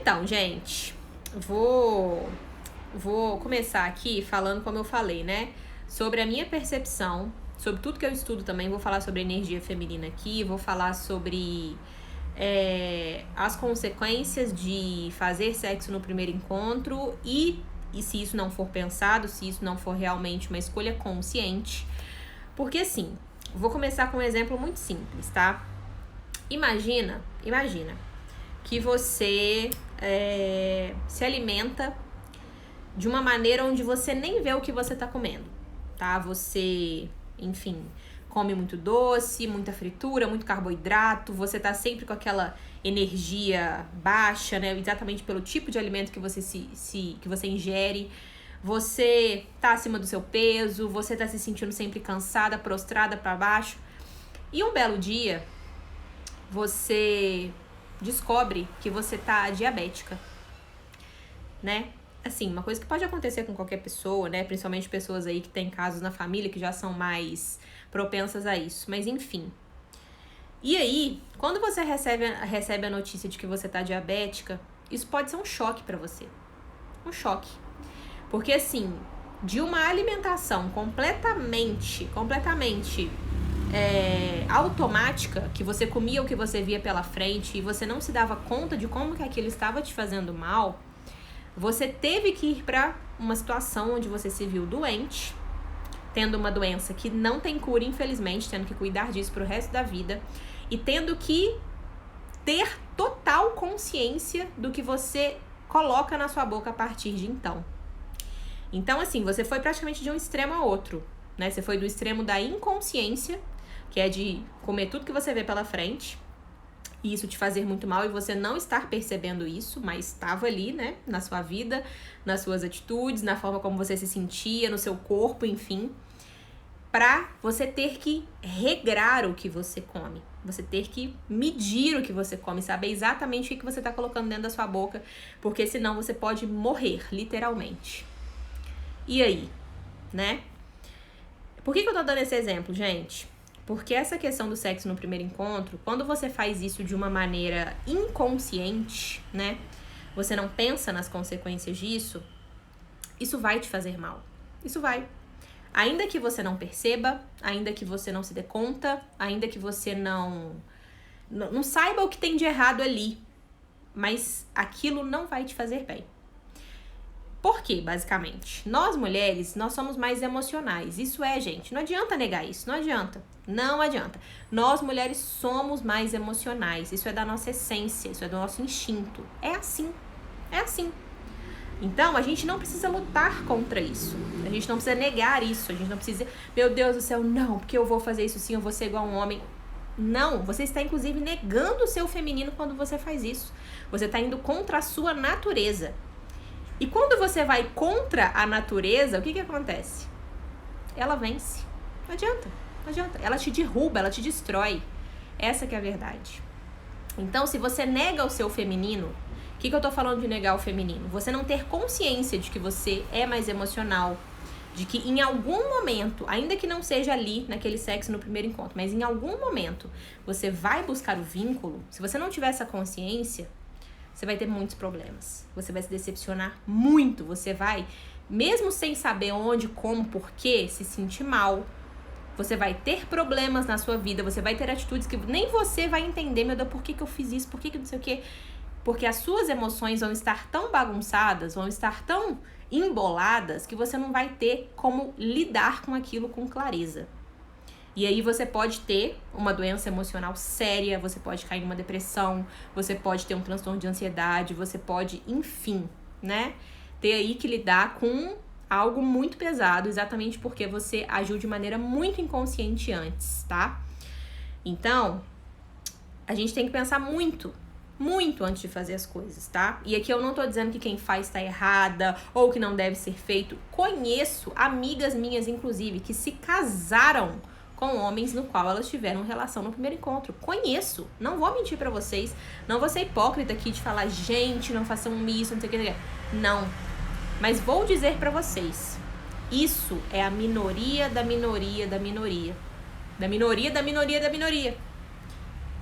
Então, gente, vou começar aqui falando, como eu falei, né? Sobre a minha percepção, sobre tudo que eu estudo também. Vou falar sobre energia feminina aqui, vou falar sobre as consequências de fazer sexo no primeiro encontro e se isso não for pensado, se isso não for realmente uma escolha consciente. Porque assim, vou começar com um exemplo muito simples, tá? Imagina que você se alimenta de uma maneira onde você nem vê o que você tá comendo, tá? Você, enfim, come muito doce, muita fritura, muito carboidrato, você tá sempre com aquela energia baixa, né? Exatamente pelo tipo de alimento que você que você ingere. Você tá acima do seu peso, você tá se sentindo sempre cansada, prostrada pra baixo. E um belo dia, você descobre que você tá diabética, né? Assim, uma coisa que pode acontecer com qualquer pessoa, né? Principalmente pessoas aí que têm casos na família que já são mais propensas a isso. Mas enfim. E aí, quando você recebe a notícia de que você tá diabética, isso pode ser um choque pra você. Um choque. Porque assim, de uma alimentação completamente automática, que você comia o que você via pela frente e você não se dava conta de como que aquilo estava te fazendo mal, você teve que ir para uma situação onde você se viu doente, tendo uma doença que não tem cura, infelizmente, tendo que cuidar disso pro resto da vida e tendo que ter total consciência do que você coloca na sua boca a partir de então. Então, assim, você foi praticamente de um extremo a outro, né? Você foi do extremo da inconsciência, que é de comer tudo que você vê pela frente, e isso te fazer muito mal e você não estar percebendo isso, mas estava ali, né? Na sua vida, nas suas atitudes, na forma como você se sentia, no seu corpo, enfim, pra você ter que regrar o que você come. Você ter que medir o que você come, saber exatamente o que você tá colocando dentro da sua boca, porque senão você pode morrer, literalmente. E aí, né? Por que eu tô dando esse exemplo, gente? Porque essa questão do sexo no primeiro encontro, quando você faz isso de uma maneira inconsciente, né? Você não pensa nas consequências disso, isso vai te fazer mal. Isso vai. Ainda que você não perceba, ainda que você não se dê conta, ainda que você não saiba o que tem de errado ali, mas aquilo não vai te fazer bem. Por quê, basicamente? Nós, mulheres, nós somos mais emocionais. Isso gente, não adianta negar isso, não adianta. Não adianta. Nós, mulheres, somos mais emocionais. Isso é da nossa essência, isso é do nosso instinto. É assim. Então, a gente não precisa lutar contra isso. A gente não precisa negar isso. A gente não precisa dizer, meu Deus do céu, não, porque eu vou fazer isso sim, eu vou ser igual a um homem. Não, você está, inclusive, negando o seu feminino quando você faz isso. Você está indo contra a sua natureza. E quando você vai contra a natureza, o que acontece? Ela vence. Não adianta. Ela te derruba, ela te destrói. Essa que é a verdade. Então, se você nega o seu feminino, o que eu tô falando de negar o feminino? Você não ter consciência de que você é mais emocional, de que em algum momento, ainda que não seja ali, naquele sexo no primeiro encontro, mas em algum momento você vai buscar o vínculo, se você não tiver essa consciência, você vai ter muitos problemas. Você vai se decepcionar muito. Você vai, mesmo sem saber onde, como, porquê, se sentir mal. Você vai ter problemas na sua vida. Você vai ter atitudes que nem você vai entender. Meu Deus, por que eu fiz isso? Por que não sei o quê? Porque as suas emoções vão estar tão bagunçadas, vão estar tão emboladas, que você não vai ter como lidar com aquilo com clareza. E aí você pode ter uma doença emocional séria, você pode cair numa depressão, você pode ter um transtorno de ansiedade, você pode, enfim, né? Ter aí que lidar com algo muito pesado, exatamente porque você agiu de maneira muito inconsciente antes, tá? Então, a gente tem que pensar muito antes de fazer as coisas, tá? E aqui eu não tô dizendo que quem faz tá errada ou que não deve ser feito. Conheço amigas minhas, inclusive, que se casaram com homens no qual elas tiveram relação no primeiro encontro. Conheço. Não vou mentir pra vocês. Não vou ser hipócrita aqui de falar, gente, não façam isso, não sei o que. Não. Mas vou dizer pra vocês. Isso é a minoria da minoria da minoria. Da minoria da minoria da minoria.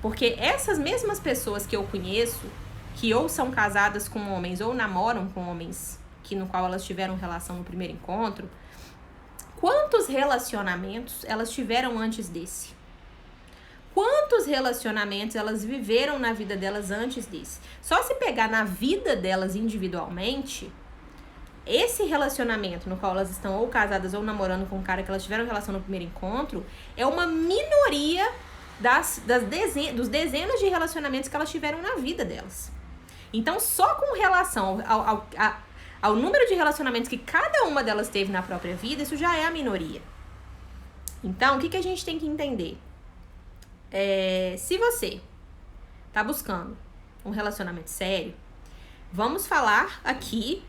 Porque essas mesmas pessoas que eu conheço, que ou são casadas com homens ou namoram com homens no qual elas tiveram relação no primeiro encontro, quantos relacionamentos elas tiveram antes desse? Quantos relacionamentos elas viveram na vida delas antes desse? Só se pegar na vida delas individualmente, esse relacionamento no qual elas estão ou casadas ou namorando com um cara que elas tiveram relação no primeiro encontro é uma minoria dos dezenas de relacionamentos que elas tiveram na vida delas. Então, só com relação ao número de relacionamentos que cada uma delas teve na própria vida, isso já é a minoria. Então, o que a gente tem que entender? Se você tá buscando um relacionamento sério, vamos falar aqui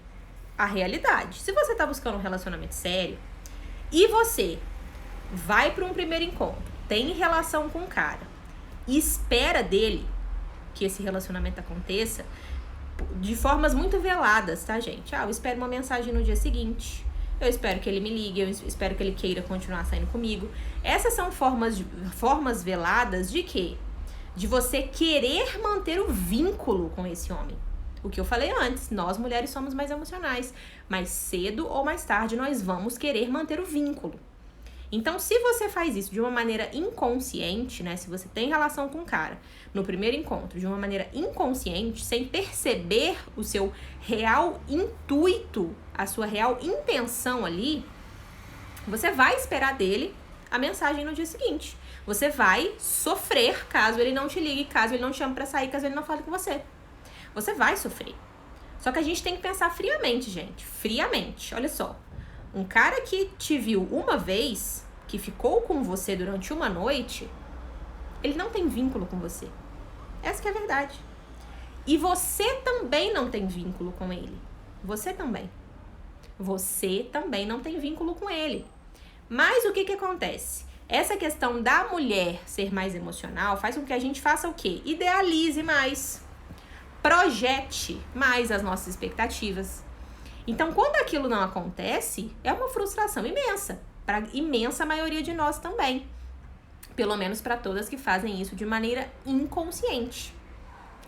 a realidade. Se você tá buscando um relacionamento sério e você vai para um primeiro encontro, tem relação com o cara e espera dele que esse relacionamento aconteça de formas muito veladas, tá, gente? Eu espero uma mensagem no dia seguinte, eu espero que ele me ligue, eu espero que ele queira continuar saindo comigo. Essas são formas veladas de quê? De você querer manter o vínculo com esse homem. O que eu falei antes, nós mulheres somos mais emocionais. Mais cedo ou mais tarde nós vamos querer manter o vínculo. Então, se você faz isso de uma maneira inconsciente, né? Se você tem relação com o cara no primeiro encontro de uma maneira inconsciente, sem perceber o seu real intuito, a sua real intenção ali, você vai esperar dele a mensagem no dia seguinte. Você vai sofrer caso ele não te ligue, caso ele não te chame pra sair, caso ele não fale com você. Você vai sofrer. Só que a gente tem que pensar friamente, gente. Friamente. Olha só. Um cara que te viu uma vez, que ficou com você durante uma noite, ele não tem vínculo com você. Essa que é a verdade. E você também não tem vínculo com ele. Você também. Você também não tem vínculo com ele. Mas o que acontece? Essa questão da mulher ser mais emocional faz com que a gente faça o quê? Idealize mais. Projete mais as nossas expectativas. Então, quando aquilo não acontece, é uma frustração imensa. Para a imensa maioria de nós também. Pelo menos para todas que fazem isso de maneira inconsciente.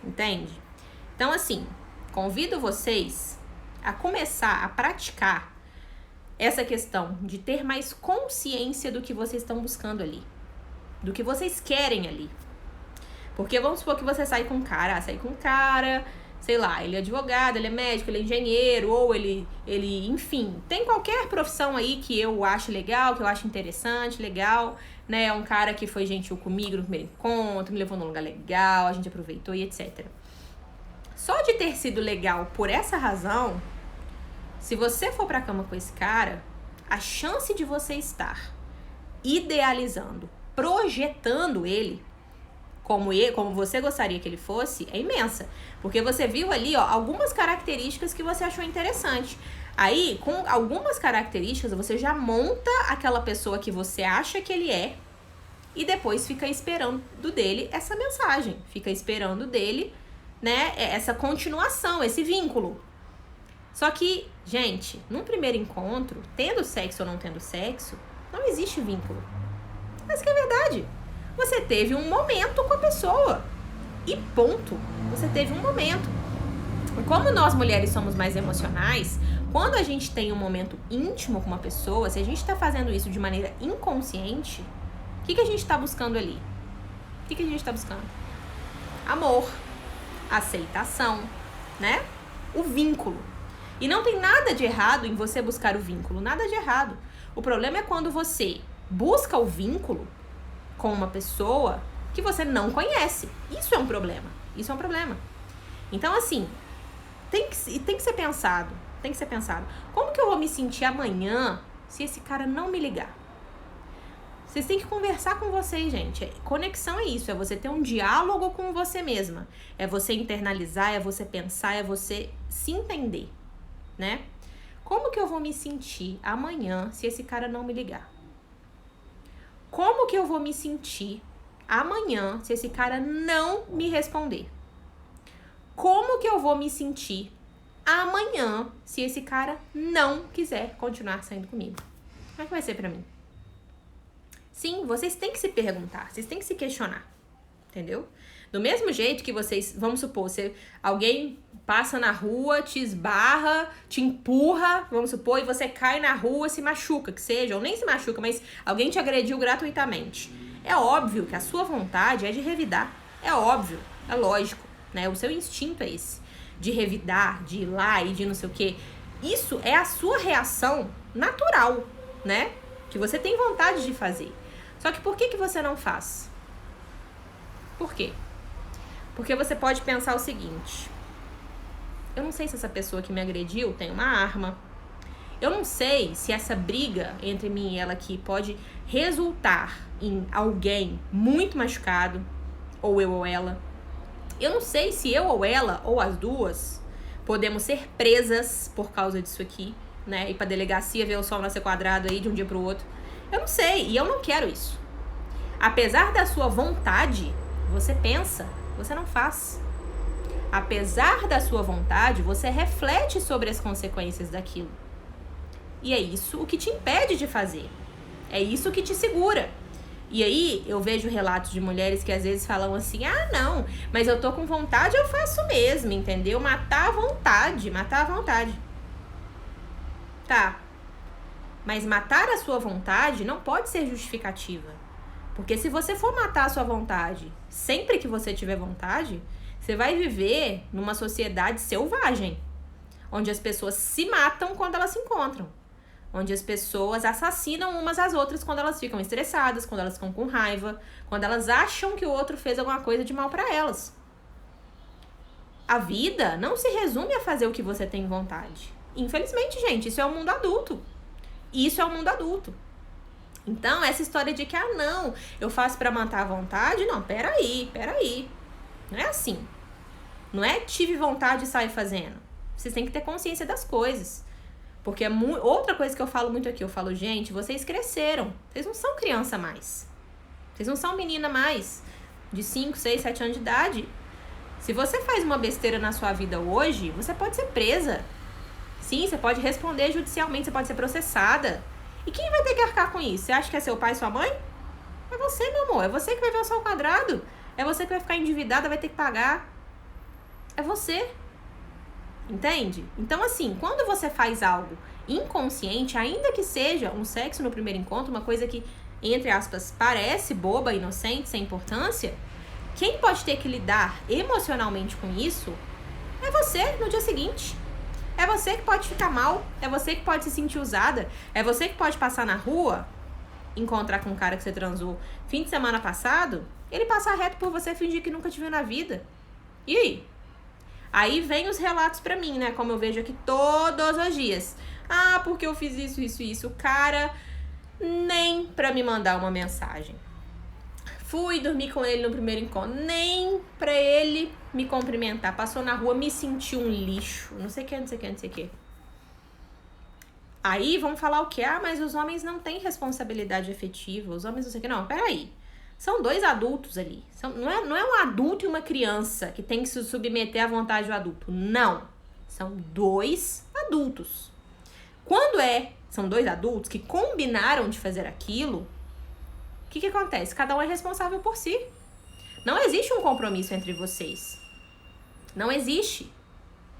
Entende? Então, assim, convido vocês a começar a praticar essa questão de ter mais consciência do que vocês estão buscando ali. Do que vocês querem ali. Porque vamos supor que você sai com um cara, sei lá, ele é advogado, ele é médico, ele é engenheiro, ou ele, enfim, tem qualquer profissão aí que eu acho legal, que eu acho interessante, legal, né? Um cara que foi gentil comigo no primeiro encontro, me levou num lugar legal, a gente aproveitou e etc. Só de ter sido legal por essa razão, se você for pra cama com esse cara, a chance de você estar idealizando, projetando ele, como você gostaria que ele fosse, é imensa. Porque você viu ali, ó, algumas características que você achou interessante. Aí, com algumas características, você já monta aquela pessoa que você acha que ele é e depois fica esperando dele essa mensagem. Fica esperando dele, né, essa continuação, esse vínculo. Só que, gente, num primeiro encontro, tendo sexo ou não tendo sexo, não existe vínculo. Mas que é verdade. Você teve um momento com a pessoa. E ponto. Você teve um momento. Como nós mulheres somos mais emocionais, quando a gente tem um momento íntimo com uma pessoa, se a gente tá fazendo isso de maneira inconsciente, o que a gente tá buscando ali? O que a gente tá buscando? Amor, aceitação, né? O vínculo. E não tem nada de errado em você buscar o vínculo. Nada de errado. O problema é quando você busca o vínculo com uma pessoa que você não conhece. Isso é um problema. Isso é um problema. Então, assim, tem que ser pensado. Tem que ser pensado. Como que eu vou me sentir amanhã se esse cara não me ligar? Vocês têm que conversar com vocês, gente. Conexão é isso. É você ter um diálogo com você mesma. É você internalizar, é você pensar, é você se entender, né? Como que eu vou me sentir amanhã se esse cara não me ligar? Como que eu vou me sentir amanhã se esse cara não me responder? Como que eu vou me sentir amanhã se esse cara não quiser continuar saindo comigo? Como é que vai ser pra mim? Sim, vocês têm que se perguntar, vocês têm que se questionar, entendeu? Do mesmo jeito que vocês, vamos supor, alguém passa na rua, te esbarra, te empurra, vamos supor, e você cai na rua, se machuca, que seja, ou nem se machuca, mas alguém te agrediu gratuitamente. É óbvio que a sua vontade é de revidar. É óbvio, é lógico, né? O seu instinto é esse, de revidar, de ir lá e de não sei o quê. Isso é a sua reação natural, né? Que você tem vontade de fazer. Só que por que você não faz? Por quê? Porque você pode pensar o seguinte: eu não sei se essa pessoa que me agrediu tem uma arma. Eu não sei se essa briga entre mim e ela aqui pode resultar em alguém muito machucado, ou eu ou ela. Eu não sei se eu ou ela, ou as duas, podemos ser presas por causa disso aqui, né? Ir pra delegacia ver o sol nascer quadrado aí de um dia pro outro. Eu não sei, e eu não quero isso. Apesar da sua vontade, você pensa, você não faz. Apesar da sua vontade, você reflete sobre as consequências daquilo. E é isso o que te impede de fazer. É isso que te segura. E aí, eu vejo relatos de mulheres que às vezes falam assim: ah, não, mas eu tô com vontade, eu faço mesmo, entendeu? Matar à vontade, matar à vontade. Tá. Mas matar a sua vontade não pode ser justificativa. Porque se você for matar a sua vontade sempre que você tiver vontade, você vai viver numa sociedade selvagem, onde as pessoas se matam quando elas se encontram, onde as pessoas assassinam umas às outras quando elas ficam estressadas, quando elas ficam com raiva, quando elas acham que o outro fez alguma coisa de mal pra elas. A vida não se resume a fazer o que você tem vontade. Infelizmente, gente, isso é o mundo adulto. Isso é o mundo adulto. Então, essa história de que, ah, não, eu faço pra matar a vontade, não, peraí. Não é assim. Não é tive vontade e sair fazendo. Vocês têm que ter consciência das coisas. Porque é outra coisa que eu falo muito aqui, eu falo, gente, vocês cresceram. Vocês não são criança mais. Vocês não são menina mais. De 5, 6, 7 anos de idade. Se você faz uma besteira na sua vida hoje, você pode ser presa. Sim, você pode responder judicialmente, você pode ser processada. E quem vai ter que arcar com isso? Você acha que é seu pai e sua mãe? É você, meu amor. É você que vai ver o sol quadrado. É você que vai ficar endividada, vai ter que pagar. É você. Entende? Então, assim, quando você faz algo inconsciente, ainda que seja um sexo no primeiro encontro, uma coisa que, entre aspas, parece boba, inocente, sem importância, quem pode ter que lidar emocionalmente com isso é você no dia seguinte. É você que pode ficar mal, é você que pode se sentir usada, é você que pode passar na rua, encontrar com um cara que você transou fim de semana passado, ele passar reto por você e fingir que nunca te viu na vida. E aí? Aí vem os relatos pra mim, né? Como eu vejo aqui todos os dias. Ah, porque eu fiz isso. O cara nem pra me mandar uma mensagem. Fui dormir com ele no primeiro encontro. Nem pra ele me cumprimentar. Passou na rua, me sentiu um lixo. Não sei o que. Aí vamos falar o quê? Ah, mas os homens não têm responsabilidade afetiva. Os homens não sei o que. Não, peraí. São dois adultos ali. Não é um adulto e uma criança que tem que se submeter à vontade do adulto. Não. São dois adultos. Quando são dois adultos que combinaram de fazer aquilo, o que acontece? Cada um é responsável por si. Não existe um compromisso entre vocês. Não existe.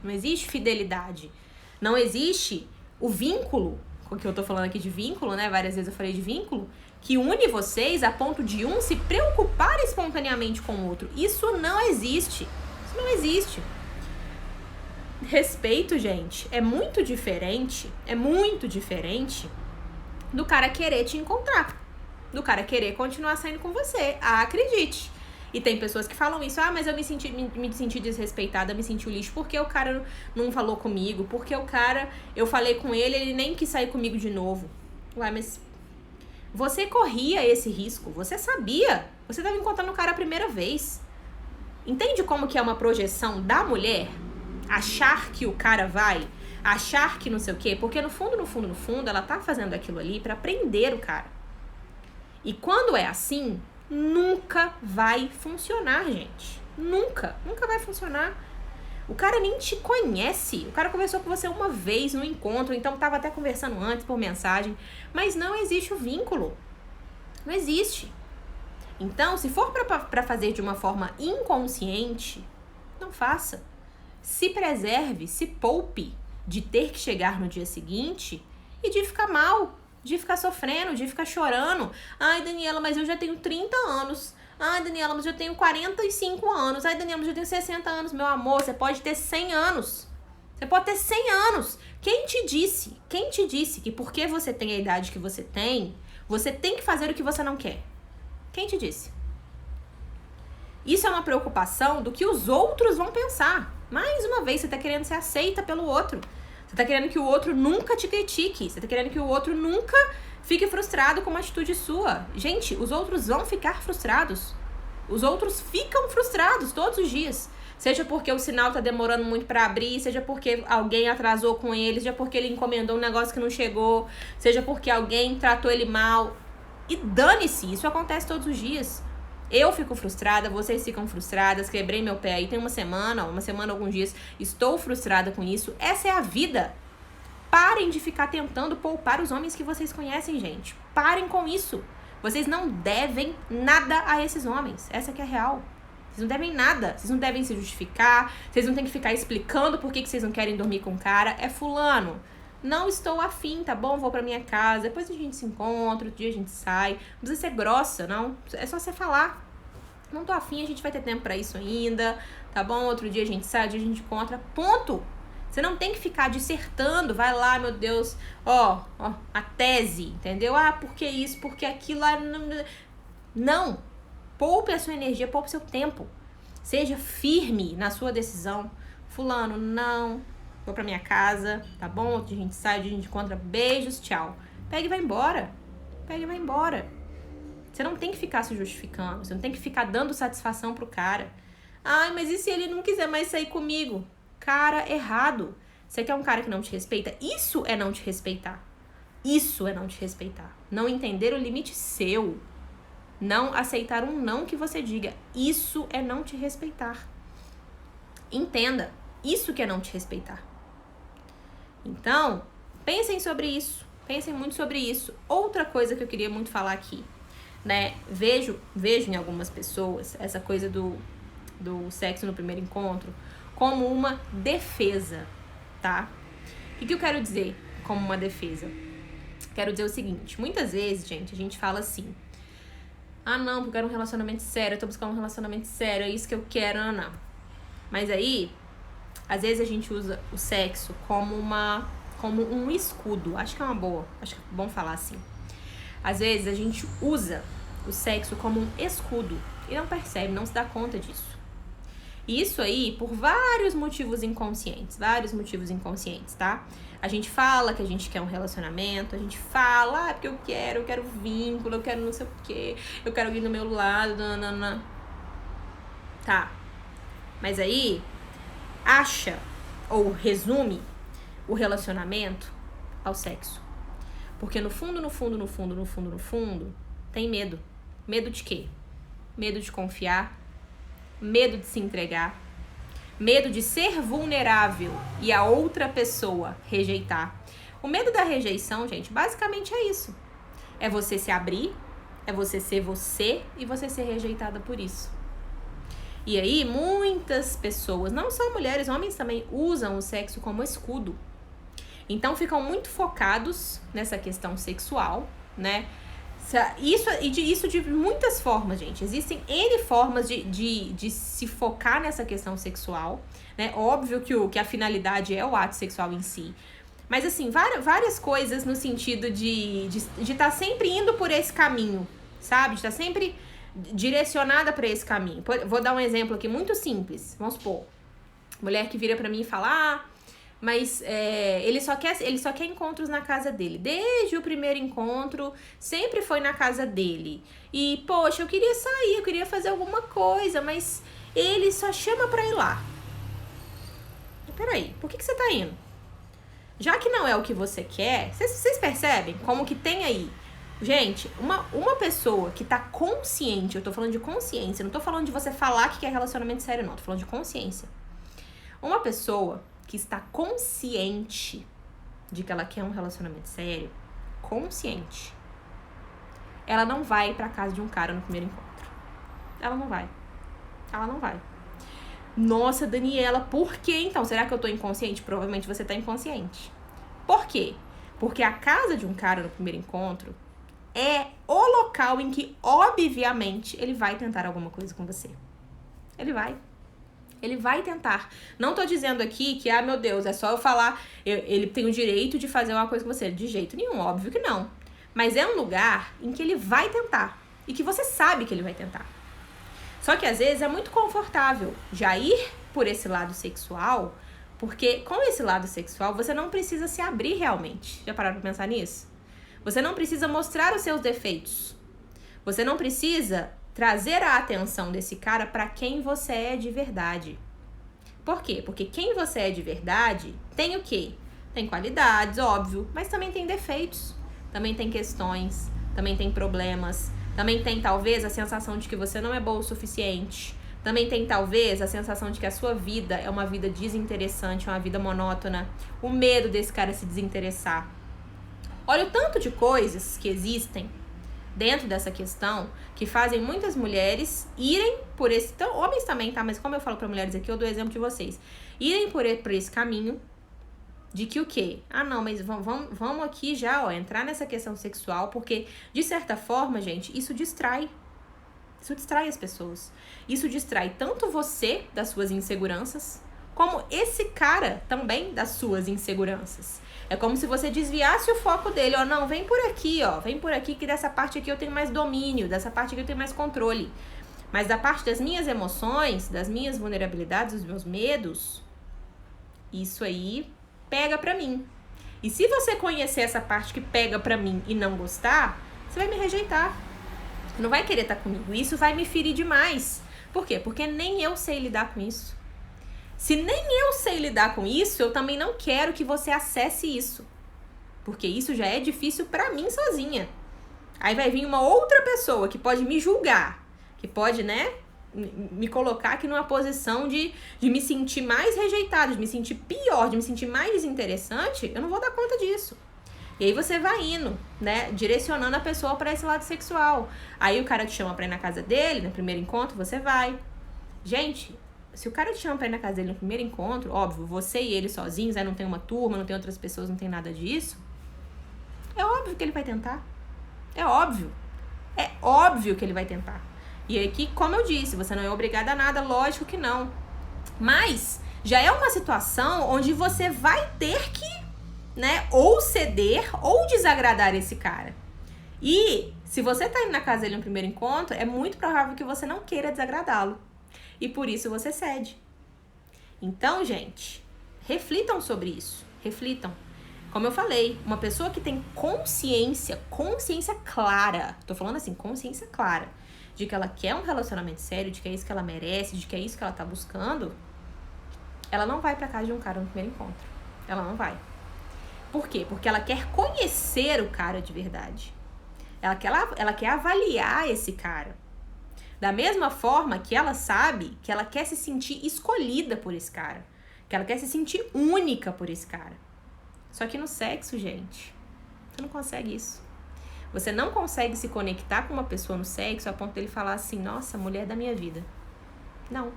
Não existe fidelidade. Não existe o vínculo, que eu tô falando aqui de vínculo, né? Várias vezes eu falei de vínculo, que une vocês a ponto de um se preocupar espontaneamente com o outro. Isso não existe. Isso não existe. Respeito, gente, é muito diferente do cara querer te encontrar, do cara querer continuar saindo com você. Acredite. E tem pessoas que falam isso: ah, mas eu me senti desrespeitada, me senti o lixo, porque o cara não falou comigo, porque eu falei com ele, ele nem quis sair comigo de novo. Ué, mas você corria esse risco, você sabia, você estava encontrando o cara a primeira vez. Entende como que é uma projeção da mulher? Achar que o cara vai, achar que não sei o quê, porque no fundo, ela tá fazendo aquilo ali pra prender o cara. E quando é assim, nunca vai funcionar, gente. Nunca vai funcionar. O cara nem te conhece. O cara conversou com você uma vez no encontro, então tava até conversando antes por mensagem, mas não existe o vínculo. Não existe. Então, se for pra fazer de uma forma inconsciente, não faça. Se preserve, se poupe de ter que chegar no dia seguinte e de ficar mal, de ficar sofrendo, de ficar chorando. Ai, Daniela, mas eu já tenho 30 anos. Ai, Daniela, mas eu tenho 45 anos. Ai, Daniela, mas eu tenho 60 anos. Meu amor, você pode ter 100 anos. Você pode ter 100 anos. Quem te disse que porque você tem a idade que você tem que fazer o que você não quer? Quem te disse? Isso é uma preocupação do que os outros vão pensar. Mais uma vez, você tá querendo ser aceita pelo outro. Você tá querendo que o outro nunca te critique. Você tá querendo que o outro nunca fique frustrado com uma atitude sua. Gente, os outros vão ficar frustrados. Os outros ficam frustrados todos os dias. Seja porque o sinal tá demorando muito pra abrir, seja porque alguém atrasou com ele, seja porque ele encomendou um negócio que não chegou, seja porque alguém tratou ele mal. E dane-se, isso acontece todos os dias. Eu fico frustrada, vocês ficam frustradas, quebrei meu pé aí tem uma semana, alguns dias, estou frustrada com isso. Essa é a vida. Parem de ficar tentando poupar os homens que vocês conhecem, gente. Parem com isso. Vocês não devem nada a esses homens. Essa que é a real. Vocês não devem nada. Vocês não devem se justificar. Vocês não têm que ficar explicando por que vocês não querem dormir com o cara. É fulano. Não estou afim, tá bom? Vou pra minha casa. Depois a gente se encontra, outro dia a gente sai. Não precisa ser grossa, não. É só você falar. Não tô afim, a gente vai ter tempo pra isso ainda. Tá bom? Outro dia a gente sai, outro dia a gente encontra. Ponto. Você não tem que ficar dissertando, vai lá, meu Deus, ó, a tese, entendeu? Ah, por que isso, por que aquilo? Não. Poupe a sua energia, poupe o seu tempo. Seja firme na sua decisão. Fulano, não, vou pra minha casa, tá bom? Outro dia a gente sai, outro dia a gente encontra, beijos, tchau. Pega e vai embora. Pega e vai embora. Você não tem que ficar se justificando, você não tem que ficar dando satisfação pro cara. Ai, mas e se ele não quiser mais sair comigo? Cara errado. Você quer um cara que não te respeita? Isso é não te respeitar. Isso é não te respeitar. Não entender o limite seu. Não aceitar um não que você diga. Isso é não te respeitar. Entenda. Isso que é não te respeitar. Então, pensem sobre isso. Pensem muito sobre isso. Outra coisa que eu queria muito falar aqui, né? Vejo em algumas pessoas essa coisa do sexo no primeiro encontro como uma defesa, tá? O que eu quero dizer como uma defesa? Quero dizer o seguinte, muitas vezes, gente, a gente fala assim, ah, não, porque eu quero um relacionamento sério, eu tô buscando um relacionamento sério, é isso que eu quero, não. Mas aí, às vezes a gente usa o sexo como um escudo, acho que é uma boa, acho que é bom falar assim. Às vezes a gente usa o sexo como um escudo e não percebe, não se dá conta disso. E isso aí por vários motivos inconscientes, tá? A gente fala que a gente quer um relacionamento, a gente fala, porque eu quero vínculo, eu quero não sei o quê, eu quero alguém do meu lado, nanana. Tá. Mas aí, acha ou resume o relacionamento ao sexo. Porque no fundo, tem medo. Medo de quê? Medo de confiar, medo de se entregar, medo de ser vulnerável e a outra pessoa rejeitar. O medo da rejeição, gente, basicamente é isso. É você se abrir, é você ser você e você ser rejeitada por isso. E aí, muitas pessoas, não só mulheres, homens também, usam o sexo como escudo. Então, ficam muito focados nessa questão sexual, né? Isso de muitas formas, gente. Existem N formas de se focar nessa questão sexual, né? Óbvio que a finalidade é o ato sexual em si. Mas, assim, várias coisas no sentido de estar sempre indo por esse caminho, sabe? De estar sempre direcionada para esse caminho. Vou dar um exemplo aqui muito simples. Vamos supor, mulher que vira pra mim e fala, mas ele só quer encontros na casa dele. Desde o primeiro encontro, sempre foi na casa dele. E, poxa, eu queria sair, eu queria fazer alguma coisa, mas ele só chama pra ir lá. Peraí, por que você tá indo? Já que não é o que você quer, vocês percebem como que tem aí? Gente, uma pessoa que tá consciente, eu tô falando de consciência, não tô falando de você falar que quer relacionamento sério, não. Tô falando de consciência. Uma pessoa que está consciente de que ela quer um relacionamento sério, consciente, ela não vai pra casa de um cara no primeiro encontro. Ela não vai. Ela não vai. Nossa, Daniela, por que então? Será que eu tô inconsciente? Provavelmente você tá inconsciente. Por quê? Porque a casa de um cara no primeiro encontro é o local em que, obviamente, ele vai tentar alguma coisa com você. Ele vai. Ele vai tentar. Não tô dizendo aqui que, meu Deus, é só eu falar, ele tem o direito de fazer uma coisa com você. De jeito nenhum, óbvio que não. Mas é um lugar em que ele vai tentar. E que você sabe que ele vai tentar. Só que, às vezes, é muito confortável já ir por esse lado sexual, porque com esse lado sexual, você não precisa se abrir realmente. Já pararam pra pensar nisso? Você não precisa mostrar os seus defeitos. Você não precisa trazer a atenção desse cara para quem você é de verdade. Por quê? Porque quem você é de verdade tem o quê? Tem qualidades, óbvio, mas também tem defeitos. Também tem questões, também tem problemas. Também tem, talvez, a sensação de que você não é boa o suficiente. Também tem, talvez, a sensação de que a sua vida é uma vida desinteressante, uma vida monótona. O medo desse cara se desinteressar. Olha o tanto de coisas que existem dentro dessa questão que fazem muitas mulheres irem por esse... Então, homens também, tá? Mas como eu falo pra mulheres aqui, eu dou exemplo de vocês. Irem por esse caminho de que o quê? Não, mas vamos aqui já, entrar nessa questão sexual, porque, de certa forma, gente, isso distrai. Isso distrai as pessoas. Isso distrai tanto você das suas inseguranças, como esse cara também das suas inseguranças. É como se você desviasse o foco dele, não, vem por aqui que dessa parte aqui eu tenho mais domínio, dessa parte aqui eu tenho mais controle. Mas da parte das minhas emoções, das minhas vulnerabilidades, dos meus medos, isso aí pega pra mim. E se você conhecer essa parte que pega pra mim e não gostar, você vai me rejeitar. Você não vai querer estar comigo. Isso vai me ferir demais. Por quê? Porque nem eu sei lidar com isso. Se nem eu sei lidar com isso, eu também não quero que você acesse isso. Porque isso já é difícil pra mim sozinha. Aí vai vir uma outra pessoa que pode me julgar, que pode, me colocar aqui numa posição de me sentir mais rejeitada, de me sentir pior, de me sentir mais desinteressante. Eu não vou dar conta disso. E aí você vai indo, direcionando a pessoa pra esse lado sexual. Aí o cara te chama pra ir na casa dele, no primeiro encontro, você vai. Gente... Se o cara te chama pra ir na casa dele no primeiro encontro, óbvio, você e ele sozinhos, aí não tem uma turma, não tem outras pessoas, não tem nada disso, é óbvio que ele vai tentar. É óbvio. É óbvio que ele vai tentar. E aqui, como eu disse, você não é obrigada a nada, lógico que não. Mas já é uma situação onde você vai ter que, ou ceder ou desagradar esse cara. E se você tá indo na casa dele no primeiro encontro, é muito provável que você não queira desagradá-lo. E por isso você cede. Então, gente, reflitam sobre isso. Reflitam. Como eu falei, uma pessoa que tem consciência clara, tô falando assim, consciência clara, de que ela quer um relacionamento sério, de que é isso que ela merece, de que é isso que ela tá buscando, ela não vai pra casa de um cara no primeiro encontro. Ela não vai. Por quê? Porque ela quer conhecer o cara de verdade. Ela quer avaliar esse cara. Da mesma forma que ela sabe que ela quer se sentir escolhida por esse cara. Que ela quer se sentir única por esse cara. Só que no sexo, gente, você não consegue isso. Você não consegue se conectar com uma pessoa no sexo a ponto dele falar assim, nossa, mulher da minha vida. Não.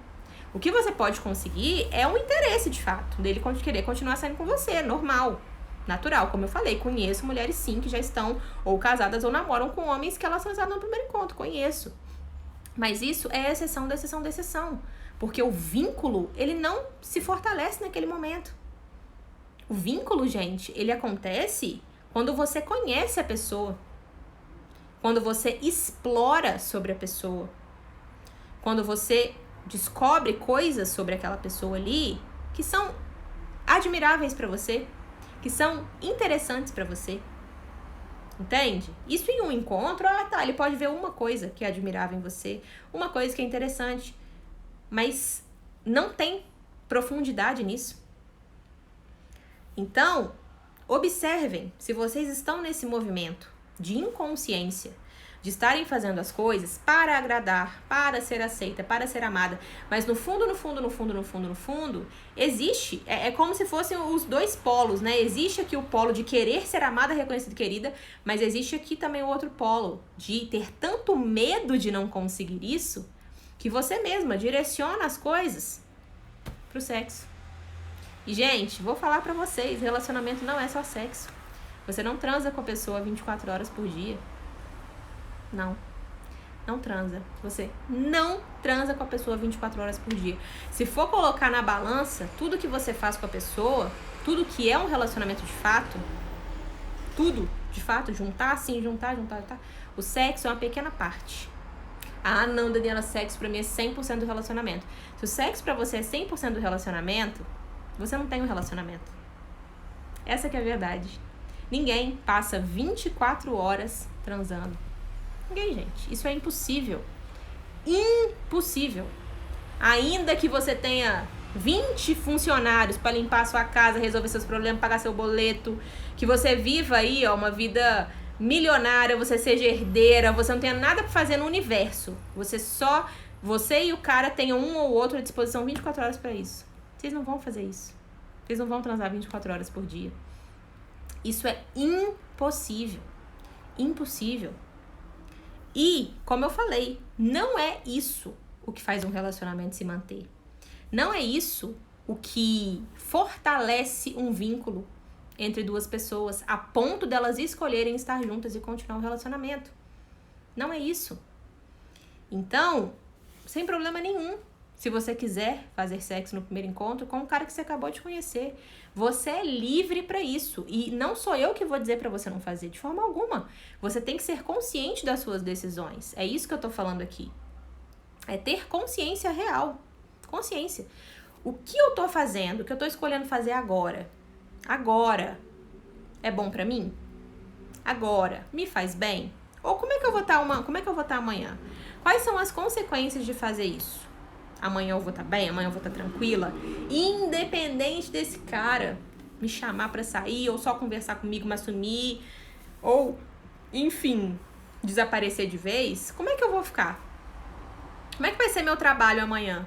O que você pode conseguir é um interesse, de fato, dele querer continuar saindo com você, normal, natural. Como eu falei, conheço mulheres sim que já estão ou casadas ou namoram com homens que elas transaram no primeiro encontro, conheço. Mas isso é exceção da exceção da exceção. Porque o vínculo, ele não se fortalece naquele momento. O vínculo, gente, ele acontece quando você conhece a pessoa. Quando você explora sobre a pessoa. Quando você descobre coisas sobre aquela pessoa ali que são admiráveis pra você, que são interessantes pra você. Entende? Isso em um encontro, ele pode ver uma coisa que é admirável em você, uma coisa que é interessante, mas não tem profundidade nisso. Então, observem se vocês estão nesse movimento de inconsciência, de estarem fazendo as coisas para agradar, para ser aceita, para ser amada, mas no fundo, existe, é como se fossem os dois polos, Existe aqui o polo de querer ser amada, reconhecida e querida, mas existe aqui também o outro polo de ter tanto medo de não conseguir isso, que você mesma direciona as coisas pro sexo. E, gente, vou falar pra vocês, relacionamento não é só sexo. Você não transa com a pessoa 24 horas por dia. Não transa. Você não transa com a pessoa 24 horas por dia. Se for colocar na balança tudo que você faz com a pessoa, tudo que é um relacionamento de fato, tudo, de fato, juntar, o sexo é uma pequena parte. Ah, não, Daniela, sexo pra mim é 100% do relacionamento. Se o sexo pra você é 100% do relacionamento, você não tem um relacionamento. Essa que é a verdade. Ninguém passa 24 horas transando. Ninguém, gente. Isso é impossível. Impossível. Ainda que você tenha 20 funcionários para limpar a sua casa, resolver seus problemas, pagar seu boleto, que você viva aí, ó, uma vida milionária, você seja herdeira, você não tenha nada para fazer no universo. Você e o cara tenham um ou outro à disposição 24 horas para isso. Vocês não vão fazer isso. Vocês não vão transar 24 horas por dia. Isso é impossível. Impossível. E, como eu falei, não é isso o que faz um relacionamento se manter. Não é isso o que fortalece um vínculo entre duas pessoas a ponto delas escolherem estar juntas e continuar um relacionamento. Não é isso. Então, sem problema nenhum, se você quiser fazer sexo no primeiro encontro com um cara que você acabou de conhecer, você é livre pra isso. E não sou eu que vou dizer pra você não fazer, de forma alguma. Você tem que ser consciente das suas decisões. É isso que eu tô falando aqui. É ter consciência real. Consciência. O que eu tô fazendo, o que eu tô escolhendo fazer agora, é bom pra mim? Agora, me faz bem? Ou como é que eu vou estar amanhã? Quais são as consequências de fazer isso? Amanhã eu vou estar bem? Amanhã eu vou estar tranquila? Independente desse cara me chamar pra sair, ou só conversar comigo, mas sumir, ou, enfim, desaparecer de vez, como é que eu vou ficar? Como é que vai ser meu trabalho amanhã?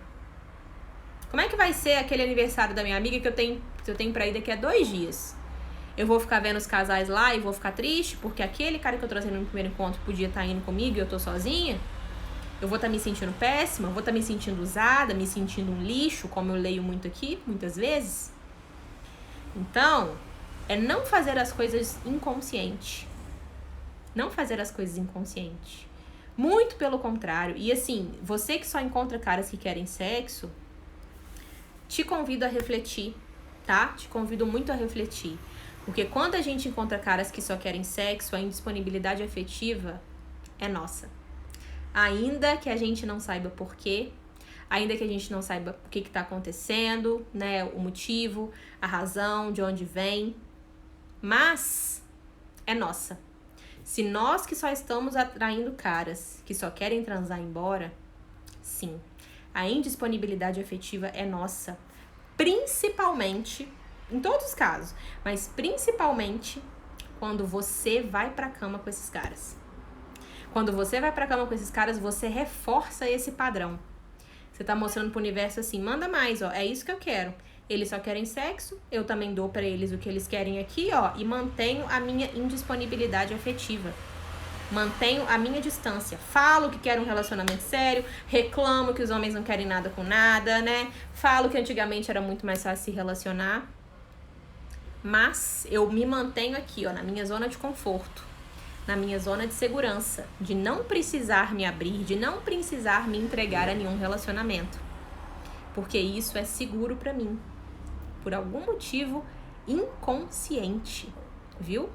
Como é que vai ser aquele aniversário da minha amiga que eu tenho pra ir daqui a 2 dias? Eu vou ficar vendo os casais lá e vou ficar triste porque aquele cara que eu trouxe no primeiro encontro podia estar indo comigo e eu tô sozinha? Eu vou estar me sentindo péssima? Vou estar me sentindo usada, me sentindo um lixo, como eu leio muito aqui, muitas vezes? Então, é não fazer as coisas inconsciente. Não fazer as coisas inconsciente. Muito pelo contrário. E assim, você que só encontra caras que querem sexo, te convido a refletir, tá? Te convido muito a refletir. Porque quando a gente encontra caras que só querem sexo, a indisponibilidade afetiva é nossa. Ainda que a gente não saiba por quê, ainda que a gente não saiba o que tá acontecendo, né? O motivo, a razão, de onde vem. Mas é nossa. Se nós que só estamos atraindo caras que só querem transar embora, sim, a indisponibilidade afetiva é nossa. Principalmente, em todos os casos, mas principalmente quando você vai pra cama com esses caras. Quando você vai pra cama com esses caras, você reforça esse padrão. Você tá mostrando pro universo assim, manda mais, ó, é isso que eu quero. Eles só querem sexo, eu também dou pra eles o que eles querem aqui, ó, e mantenho a minha indisponibilidade afetiva. Mantenho a minha distância. Falo que quero um relacionamento sério, reclamo que os homens não querem nada com nada, né? Falo que antigamente era muito mais fácil se relacionar. Mas eu me mantenho aqui, ó, na minha zona de conforto, na minha zona de segurança, de não precisar me abrir, de não precisar me entregar a nenhum relacionamento. Porque isso é seguro pra mim. Por algum motivo inconsciente, viu?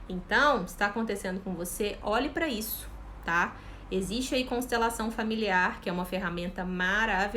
Então, se tá acontecendo com você, olhe pra isso, tá? Existe aí constelação familiar, que é uma ferramenta maravilhosa